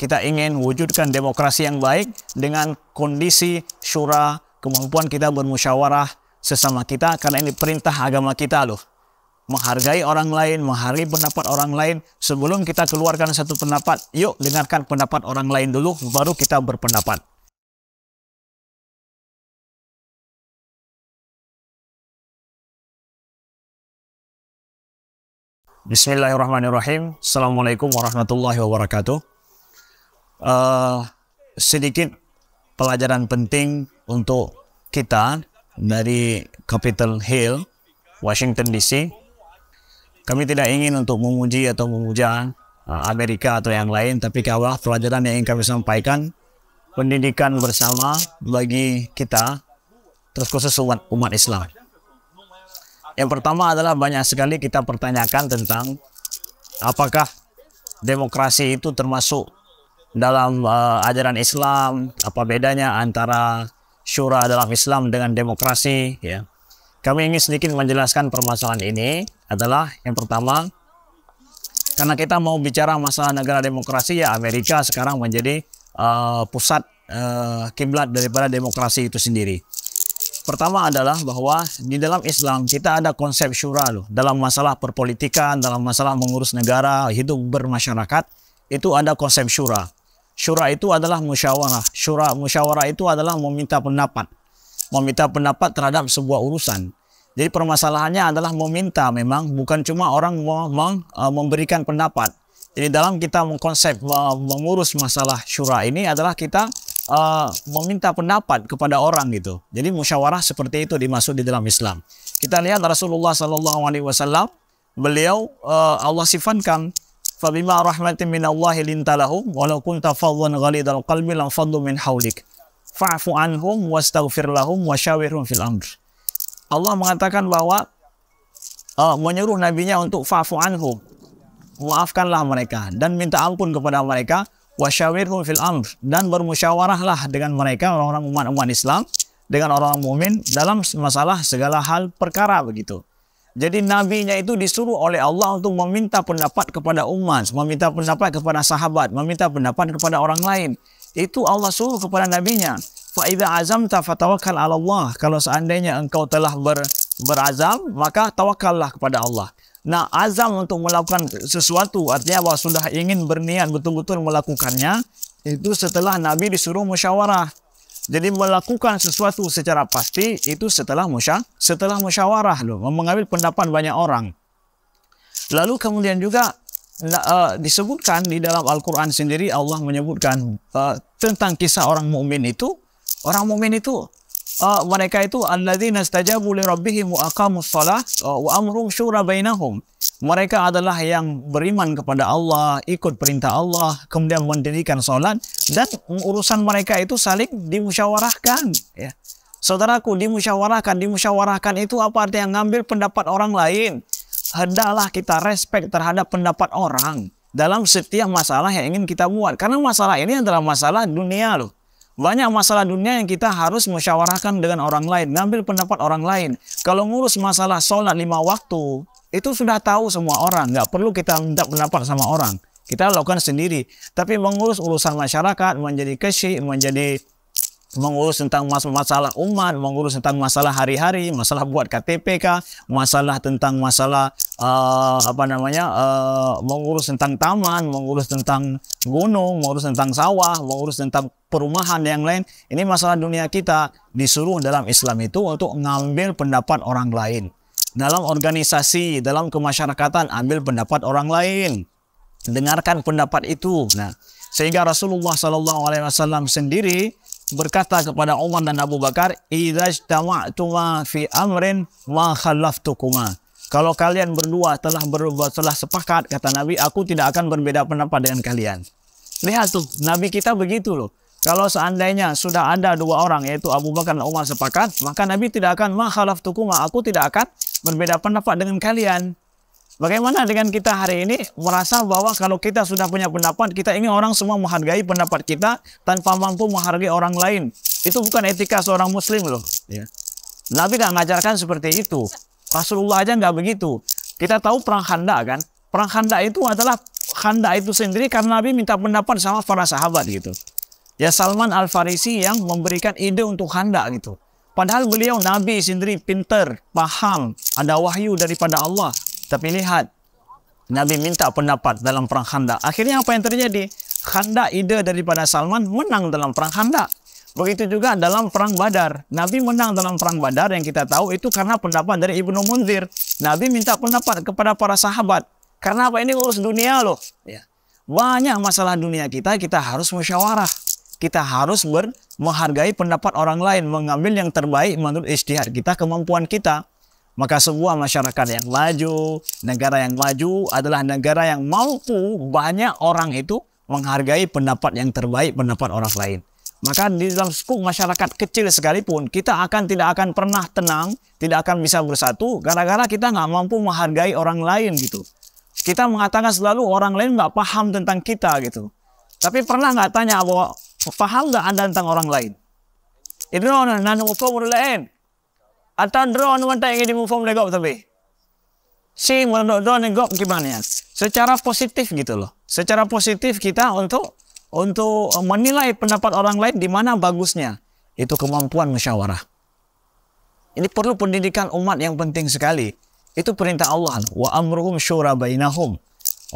kita ingin wujudkan demokrasi yang baik dengan kondisi syura, kemampuan kita bermusyawarah sesama kita, karena ini perintah agama kita loh. Menghargai orang lain, menghargai pendapat orang lain. Sebelum kita keluarkan satu pendapat, yuk dengarkan pendapat orang lain dulu, baru kita berpendapat. Bismillahirrahmanirrahim. Assalamualaikum warahmatullahi wabarakatuh. Sedikit pelajaran penting untuk kita dari Capitol Hill, Washington DC. Kami tidak ingin untuk memuji atau memuja Amerika atau yang lain, tapi kalau pelajaran yang ingin kami sampaikan, pendidikan bersama bagi kita, terkhusus umat Islam. Yang pertama adalah banyak sekali kita pertanyakan tentang apakah demokrasi itu termasuk dalam ajaran Islam, apa bedanya antara syura dalam Islam dengan demokrasi, ya. Kami ingin sedikit menjelaskan permasalahan ini adalah yang pertama, karena kita mau bicara masalah negara demokrasi, ya Amerika sekarang menjadi pusat kiblat daripada demokrasi itu sendiri. Pertama adalah bahwa di dalam Islam kita ada konsep syura loh. Dalam masalah perpolitikan, dalam masalah mengurus negara, hidup bermasyarakat, itu ada konsep syura. Syura itu adalah musyawarah. Musyawarah itu adalah meminta pendapat. Meminta pendapat terhadap sebuah urusan. Jadi permasalahannya adalah meminta, memang bukan cuma orang memberikan pendapat. Jadi dalam kita mengkonsep mengurus masalah syura ini adalah kita meminta pendapat kepada orang gitu. Jadi musyawarah seperti itu dimaksud di dalam Islam. Kita lihat Rasulullah SAW, beliau Allah sifatkan, fabima rahmatin minallahi lintalahum walau kunta fadwan ghalidal qalbi lam faddu min haulik fa'fu anhum wastaghfir lahum wasyawirhum fil amr. Allah mengatakan bahwa menyuruh nabinya untuk fa'fu anhum, maafkanlah mereka dan minta ampun kepada mereka, wasyawirhum fil amr, dan bermusyawarahlah dengan mereka, orang-orang umat Islam, dengan orang mukmin dalam masalah segala hal perkara begitu. Jadi nabinya itu disuruh oleh Allah untuk meminta pendapat kepada umat, meminta pendapat kepada sahabat, meminta pendapat kepada orang lain. Itu Allah suruh kepada nabinya. Fa idza azamta fatawakkal 'ala Allah. Kalau seandainya engkau telah berazam, maka tawakallah kepada Allah. Nah, azam untuk melakukan sesuatu artinya bahwa sudah ingin berniat betul-betul melakukannya, itu setelah Nabi disuruh musyawarah. Jadi melakukan sesuatu secara pasti itu setelah musyawarah loh, mengambil pendapat banyak orang. Lalu kemudian juga disebutkan di dalam Al-Quran sendiri, Allah menyebutkan tentang kisah orang mukmin itu. Orang mukmin itu mereka itu alladzina istajabu li rabbihim wa aqamus shalah wa amruhum syura bainahum. Mereka adalah yang beriman kepada Allah, ikut perintah Allah, kemudian mendirikan salat, dan urusan mereka itu saling dimusyawarahkan, ya. Saudaraku, dimusyawarahkan itu apa artinya? Ngambil pendapat orang lain. Hendaklah kita respect terhadap pendapat orang dalam setiap masalah yang ingin kita buat, karena masalah ini adalah masalah dunia loh. Banyak masalah dunia yang kita harus musyawarahkan dengan orang lain, ngambil pendapat orang lain. Kalau ngurus masalah sholat 5 waktu, itu sudah tahu semua orang, nggak perlu kita minta pendapat sama orang. Kita lakukan sendiri. Tapi mengurus urusan masyarakat, menjadi kesyik, mengurus tentang masalah umat, mengurus tentang masalah hari-hari, masalah buat KTP, masalah tentang masalah mengurus tentang taman, mengurus tentang gunung, mengurus tentang sawah, mengurus tentang perumahan yang lain. Ini masalah dunia kita. Disuruh dalam Islam itu untuk ngambil pendapat orang lain. Dalam organisasi, dalam kemasyarakatan, ambil pendapat orang lain. Dengarkan pendapat itu. Nah, sehingga Rasulullah SAW sendiri berkata kepada Umar dan Abu Bakar, "Idza ijtama'tuma fi amrin ma khallaftukuma." Kalau kalian berdua telah sepakat, kata Nabi, aku tidak akan berbeda pendapat dengan kalian. Lihat tuh, Nabi kita begitu loh. Kalau seandainya sudah ada 2 orang, yaitu Abu Bakar dan Umar sepakat, maka Nabi tidak akan ma khallaftukuma, aku tidak akan berbeda pendapat dengan kalian. Bagaimana dengan kita hari ini merasa bahwa kalau kita sudah punya pendapat, kita ingin orang semua menghargai pendapat kita tanpa mampu menghargai orang lain. Itu bukan etika seorang muslim loh, ya. Nabi nggak mengajarkan seperti itu. Rasulullah aja nggak begitu. Kita tahu perang Khandaq kan? Perang Khandaq itu adalah Khandak itu sendiri karena Nabi minta pendapat sama para sahabat gitu. Ya Salman Al-Farisi yang memberikan ide untuk Khandak gitu. Padahal beliau Nabi sendiri pintar, paham, ada wahyu daripada Allah. Tapi lihat, Nabi minta pendapat dalam perang Khandak. Akhirnya apa yang terjadi? Khandak ide daripada Salman menang dalam perang Khandak. Begitu juga dalam perang Badar. Nabi menang dalam perang Badar yang kita tahu itu karena pendapat dari Ibnu Munzir. Nabi minta pendapat kepada para sahabat. Karena apa? Ini urus dunia loh. Ya. Banyak masalah dunia kita harus musyawarah. Kita harus menghargai pendapat orang lain, mengambil yang terbaik menurut ijtihad kita, kemampuan kita. Maka sebuah masyarakat yang maju, negara yang maju adalah negara yang mampu banyak orang itu menghargai pendapat yang terbaik, pendapat orang lain. Maka di dalam skup masyarakat kecil sekalipun, kita tidak akan pernah tenang, tidak akan bisa bersatu, gara-gara kita nggak mampu menghargai orang lain gitu. Kita mengatakan selalu orang lain nggak paham tentang kita gitu. Tapi pernah nggak tanya bahwa paham nggak Anda tentang orang lain? Itu nanu mufhum lain. Atau drone wanita ingin dimufhum legop tapi. Si menurut drone legop gimana ya? Secara positif gitu loh. Secara positif kita untuk menilai pendapat orang lain di mana bagusnya. Itu kemampuan musyawarah. Ini perlu pendidikan umat yang penting sekali. Itu perintah Allah. Wa amruhum syura bainahum.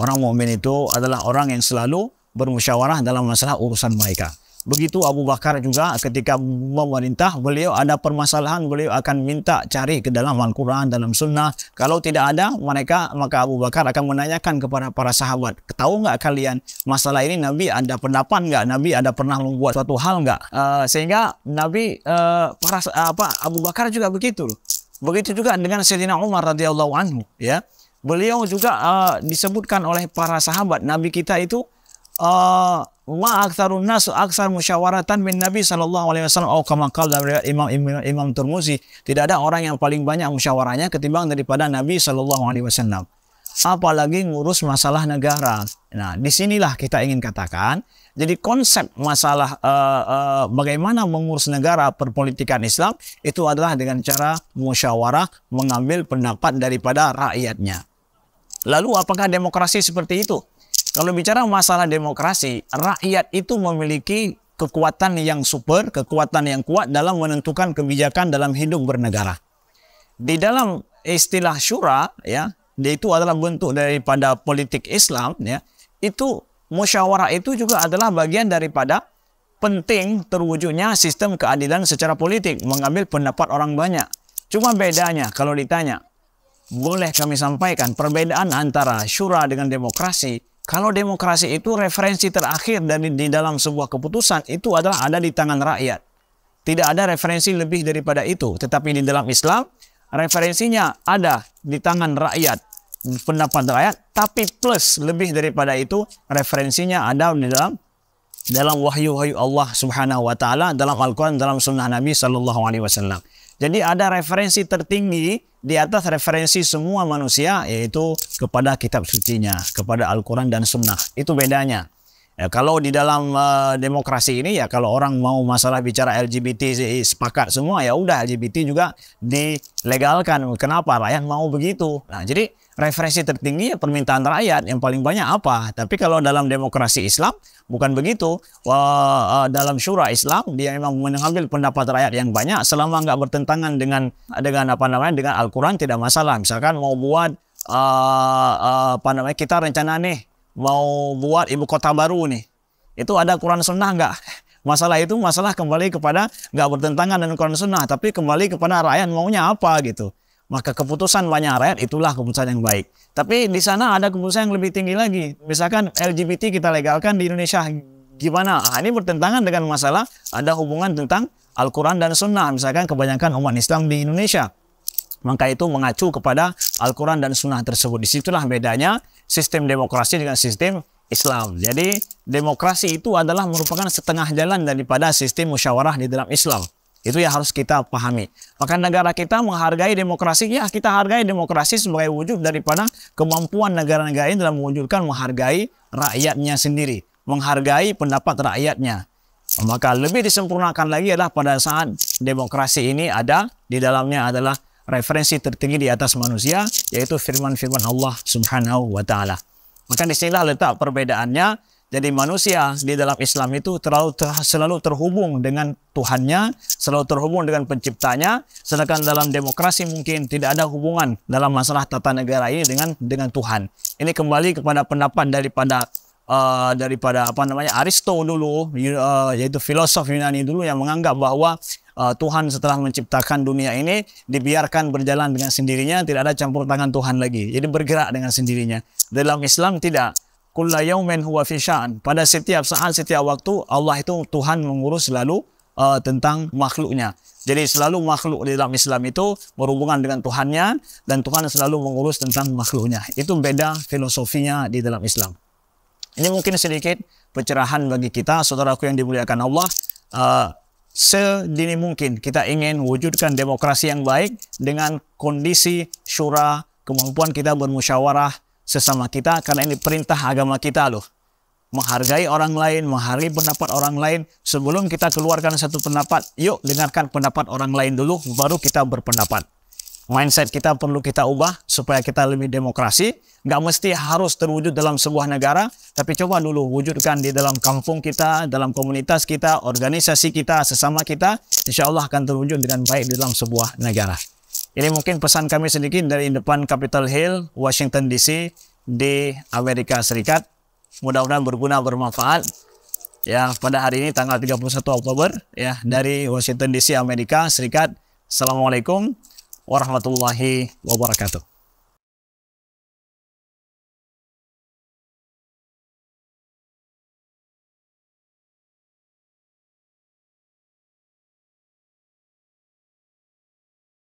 Orang mukmin itu adalah orang yang selalu bermusyawarah dalam masalah urusan mereka. Begitu Abu Bakar juga ketika memerintah, beliau ada permasalahan, beliau akan minta cari ke dalam Al-Quran, dalam Sunnah. Kalau tidak ada, maka Abu Bakar akan menanyakan kepada para sahabat, tahu nggak kalian masalah ini Nabi ada pendapat nggak? Nabi ada pernah membuat suatu hal nggak? Sehingga Nabi Abu Bakar juga begitu. Begitu juga dengan Sayyidina Umar radhiyallahu anhu. Ya, beliau juga disebutkan oleh para sahabat, Nabi kita itu ma'aktsarun nas aksar musyawaratan min Nabi sallallahu alaihi wasallam atau kama qala dari Imam Tirmizi, tidak ada orang yang paling banyak musyawarahnya ketimbang daripada Nabi sallallahu alaihi wasallam. Apalagi ngurus masalah negara. Nah, disinilah kita ingin katakan, jadi konsep masalah bagaimana mengurus negara perpolitikan Islam itu adalah dengan cara musyawarah, mengambil pendapat daripada rakyatnya. Lalu apakah demokrasi seperti itu? Kalau bicara masalah demokrasi, rakyat itu memiliki kekuatan yang super, kekuatan yang kuat dalam menentukan kebijakan dalam hidup bernegara. Di dalam istilah syura, ya, itu adalah bentuk daripada politik Islam, ya. Itu musyawarah itu juga adalah bagian daripada penting terwujudnya sistem keadilan secara politik, mengambil pendapat orang banyak. Cuma bedanya kalau ditanya, boleh kami sampaikan perbedaan antara syura dengan demokrasi. Kalau demokrasi itu referensi terakhir di dalam sebuah keputusan itu adalah ada di tangan rakyat. Tidak ada referensi lebih daripada itu. Tetapi di dalam Islam, referensinya ada di tangan rakyat, pendapat rakyat. Tapi plus lebih daripada itu, referensinya ada di dalam wahyu-wahyu Allah Subhanahu Wa Taala, dalam Al-Quran, dalam Sunnah Nabi Sallallahu Alaihi Wasallam. Jadi ada referensi tertinggi di atas referensi semua manusia, yaitu kepada kitab sucinya, kepada Al-Quran dan Sunnah. Itu bedanya. Ya, kalau di dalam demokrasi ini, ya kalau orang mau masalah bicara LGBT sepakat semua, ya udah LGBT juga dilegalkan. Kenapa? Rakyat mau begitu. Nah, jadi referensi tertinggi ya permintaan rakyat yang paling banyak apa. Tapi kalau dalam demokrasi Islam bukan begitu. Dalam syura Islam dia memang mengambil pendapat rakyat yang banyak selama nggak bertentangan dengan Al-Quran, tidak masalah. Misalkan mau buat kita rencana nih mau buat ibu kota baru nih, itu ada Quran Sunnah nggak? Masalah itu masalah kembali kepada nggak bertentangan dengan Quran Sunnah, tapi kembali kepada rakyat maunya apa gitu. Maka keputusan banyak rakyat itulah keputusan yang baik. Tapi di sana ada keputusan yang lebih tinggi lagi. Misalkan LGBT kita legalkan di Indonesia, gimana? Ini bertentangan dengan masalah ada hubungan tentang Al-Quran dan Sunnah. Misalkan kebanyakan umat Islam di Indonesia, maka itu mengacu kepada Al-Quran dan Sunnah tersebut. Disitulah bedanya sistem demokrasi dengan sistem Islam. Jadi demokrasi itu adalah merupakan setengah jalan daripada sistem musyawarah di dalam Islam. Itu yang harus kita pahami. Maka negara kita menghargai demokrasi, ya kita hargai demokrasi sebagai wujud daripada kemampuan negara-negara ini dalam mewujudkan menghargai rakyatnya sendiri, menghargai pendapat rakyatnya. Maka lebih disempurnakan lagi adalah pada saat demokrasi ini ada di dalamnya adalah referensi tertinggi di atas manusia, yaitu firman-firman Allah Subhanahu wa Ta'ala. Maka disinilah letak perbedaannya. Jadi manusia di dalam Islam itu selalu terhubung dengan Tuhannya, selalu terhubung dengan penciptanya. Sedangkan dalam demokrasi mungkin tidak ada hubungan dalam masalah tata negara ini dengan Tuhan. Ini kembali kepada pendapat daripada Aristo dulu, yaitu filosof Yunani dulu, yang menganggap bahwa Tuhan setelah menciptakan dunia ini dibiarkan berjalan dengan sendirinya, tidak ada campur tangan Tuhan lagi. Jadi bergerak dengan sendirinya. Dalam Islam tidak. Kulla yaumin huwa fi sya'an. Pada setiap saat, setiap waktu, Allah itu Tuhan mengurus selalu tentang makhluknya. Jadi selalu makhluk di dalam Islam itu berhubungan dengan Tuhannya, dan Tuhan selalu mengurus tentang makhluknya. Itu beda filosofinya di dalam Islam. Ini mungkin sedikit pencerahan bagi kita, saudaraku yang dimuliakan Allah. Sedini mungkin kita ingin wujudkan demokrasi yang baik dengan kondisi syura, kemampuan kita bermusyawarah sesama kita, karena ini perintah agama kita loh. Menghargai orang lain, menghargai pendapat orang lain. Sebelum kita keluarkan satu pendapat, yuk dengarkan pendapat orang lain dulu, baru kita berpendapat. Mindset kita perlu kita ubah supaya kita lebih demokrasi. Nggak mesti harus terwujud dalam sebuah negara, tapi coba dulu wujudkan di dalam kampung kita, dalam komunitas kita, organisasi kita, sesama kita. Insya Allah akan terwujud dengan baik di dalam sebuah negara. Ini mungkin pesan kami sedikit dari depan Capitol Hill, Washington DC di Amerika Serikat. Mudah-mudahan berguna, bermanfaat. Ya, pada hari ini tanggal 31 Oktober ya, dari Washington DC, Amerika Serikat. Assalamualaikum warahmatullahi wabarakatuh.